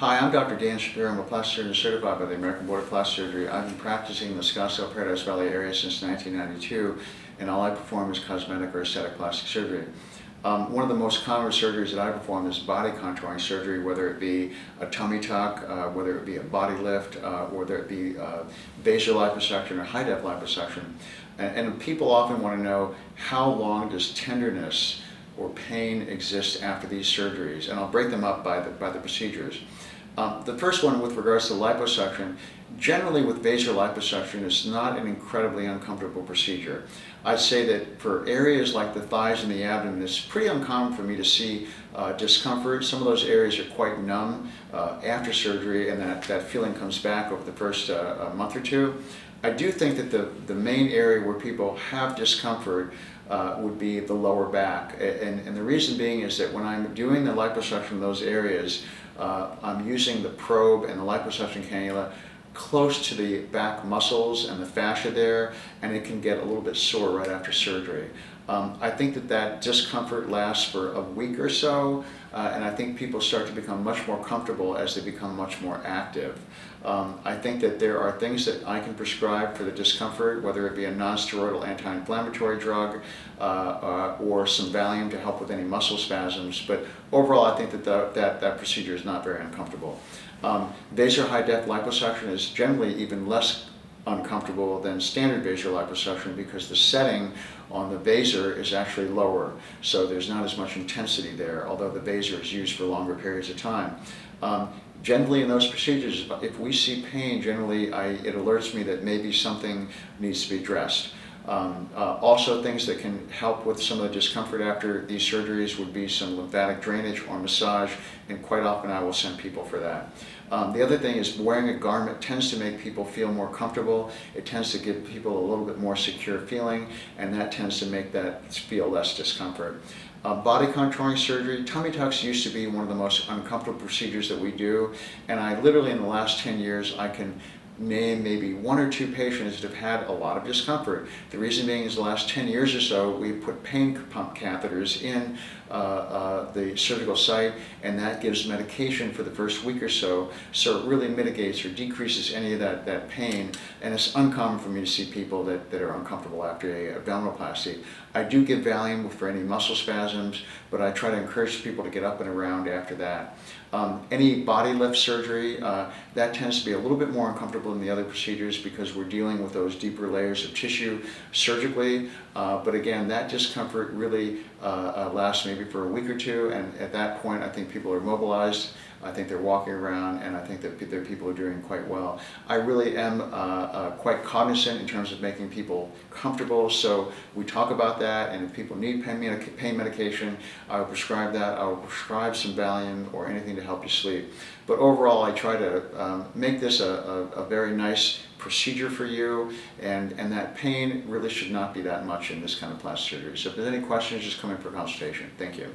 Hi, I'm Dr. Dan Shapiro. I'm a plastic surgeon certified by the American Board of Plastic Surgery. I've been practicing in the Scottsdale, Paradise Valley area since 1992, and all I perform is cosmetic or aesthetic plastic surgery. One of the most common surgeries that I perform is body contouring surgery, whether it be a tummy tuck, whether it be a body lift, whether it be vaso liposuction or high-def liposuction. And people often want to know, how long does tenderness or pain exist after these surgeries? And I'll break them up by the procedures. The first one, with regards to liposuction, generally with vaso liposuction, it's not an incredibly uncomfortable procedure. I'd say that for areas like the thighs and the abdomen, it's pretty uncommon for me to see discomfort. Some of those areas are quite numb after surgery, and that feeling comes back over the first month or two. I do think that the main area where people have discomfort would be the lower back. And the reason being is that when I'm doing the liposuction in those areas, I'm using the probe and the liposuction cannula close to the back muscles and the fascia there, and it can get a little bit sore right after surgery. I think that discomfort lasts for a week or so, and I think people start to become much more comfortable as they become much more active. I think that there are things that I can prescribe for the discomfort, whether it be a non-steroidal anti-inflammatory drug or some Valium to help with any muscle spasms, but overall I think that procedure is not very uncomfortable. Vaso high-def liposuction is generally even less uncomfortable than standard vaso liposuction because the setting on the vaser is actually lower, so there's not as much intensity there, although the vaser is used for longer periods of time. Generally in those procedures, if we see pain, generally it alerts me that maybe something needs to be addressed. Also, things that can help with some of the discomfort after these surgeries would be some lymphatic drainage or massage, and quite often I will send people for that. The other thing is wearing a garment tends to make people feel more comfortable. It tends to give people a little bit more secure feeling, and that tends to make that feel less discomfort. Body contouring surgery, tummy tucks used to be one of the most uncomfortable procedures that we do, and I literally in the last 10 years I can name maybe one or two patients that have had a lot of discomfort. The reason being is the last 10 years or so we put pain pump catheters in the surgical site, and that gives medication for the first week or so, so it really mitigates or decreases any of that pain, and it's uncommon for me to see people that are uncomfortable after a abdominoplasty. I do give Valium for any muscle spasms, but I try to encourage people to get up and around after that. Any body lift surgery, that tends to be a little bit more uncomfortable than the other procedures because we're dealing with those deeper layers of tissue surgically, but again, that discomfort really lasts maybe for a week or two, and at that point I think people are mobilized, I think they're walking around, and I think that their people are doing quite well. I really am quite cognizant in terms of making people comfortable, so we talk about that, and if people need pain medication, I will prescribe that. I will prescribe some Valium or anything to help you sleep. But overall, I try to make this a very nice procedure for you, and that pain really should not be that much in this kind of plastic surgery. So if there's any questions, just come in for consultation. Thank you.